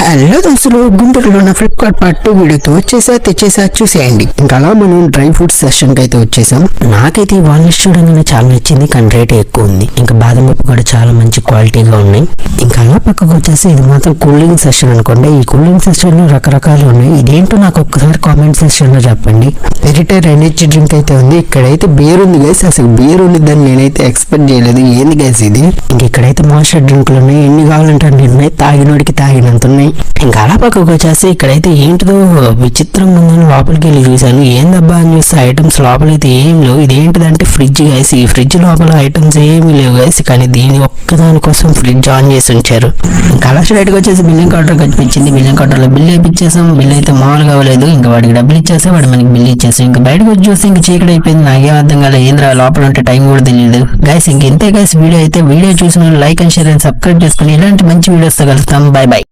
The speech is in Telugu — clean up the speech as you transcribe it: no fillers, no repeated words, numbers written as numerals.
హలో దోస్తులు, గుంటూరులో ఉన్న ఫ్లిప్కార్ట్ పార్ట్ 2 వీడియోతో తెచ్చేసా చూసేయండి. ఇంకా అలా మనం డ్రై ఫ్రూట్స్ సెషన్ కి అయితే వచ్చేసాం. నాకైతే ఈ వాల్నట్స్ చూడంగానే చాలా నచ్చింది, కానీ రేట్ ఎక్కువ ఉంది. ఇంకా బాదం పప్పు కూడా చాలా మంచి క్వాలిటీగా ఉన్నాయి. ఇంకా అలా పక్కకు వచ్చేసి ఇది మాత్రం కూల్ డ్రింక్ సెషన్ అనుకోండి. ఈ కూల్ డ్రింక్ సెషన్ లో రకరకాలు ఉన్నాయి. ఇదేంటో నాకు ఒక్కసారి కామెంట్ సెక్షన్ లో చెప్పండి. వెరిటైర్ ఎనర్జీ డ్రింక్ అయితే ఉంది. ఇక్కడైతే బీర్ ఉంది గైస్. అసలు బీర్ ఉండిద్దని నేనైతే ఎక్స్పెక్ట్ చేయలేదు. ఏంది గైస్ ఇది? ఇంక ఇక్కడైతే మాస్టర్ డ్రింక్లు ఉన్నాయి. ఎన్ని కావాలంటే అన్ని ఉన్నాయి. తాగినోడికి తాగినంత ఉన్నాయి. ఇంకా అలా పక్కకు వచ్చేసి ఇక్కడైతే ఏంటిదో విచిత్రంగా ఉందని లోపలికి వెళ్ళి చూశాను. ఏందబ్బా అని చూస్తే ఐటమ్స్ లోపలైతే ఏం లేవు. ఇదేంటిదంటే ఫ్రిడ్జ్ గైస్. ఈ ఫ్రిడ్జ్ లోపల ఐటమ్స్ ఏమీ లేవు గైస్. కానీ దీని ఒక్కదాని కోసం ఫ్రిడ్జ్ ఆన్ చేసి ఉంచారు. ఇంకా అలా స్ట్రైట్ గా వచ్చేసి బిల్లింగ్ కౌంటర్ కనిపించింది. బిల్లింగ్ కౌంటర్ లో బిల్ వేయించేసాం. బిల్ అయితే మామూలుగా అవ్వలేదు. ఇంకా వాడికి డబ్బులు ఇచ్చేస్తే వాడు మనకి బిల్ ఇచ్చేసాం. ఇంకా బయటకు వచ్చి చూస్తే ఇంకా చీకటి అయిపోయింది. నాకేం అర్థం కాలేదు. ఏంద్రా లోపల ఉంటే టైం కూడా తెలియదు గైస్. ఇంతే గైస్ వీడియో అయితే. వీడియో చూసిన like and share and subscribe చేసుకుని ఇలాంటి మంచి వీడియోస్ తో కలుస్తాం. By by.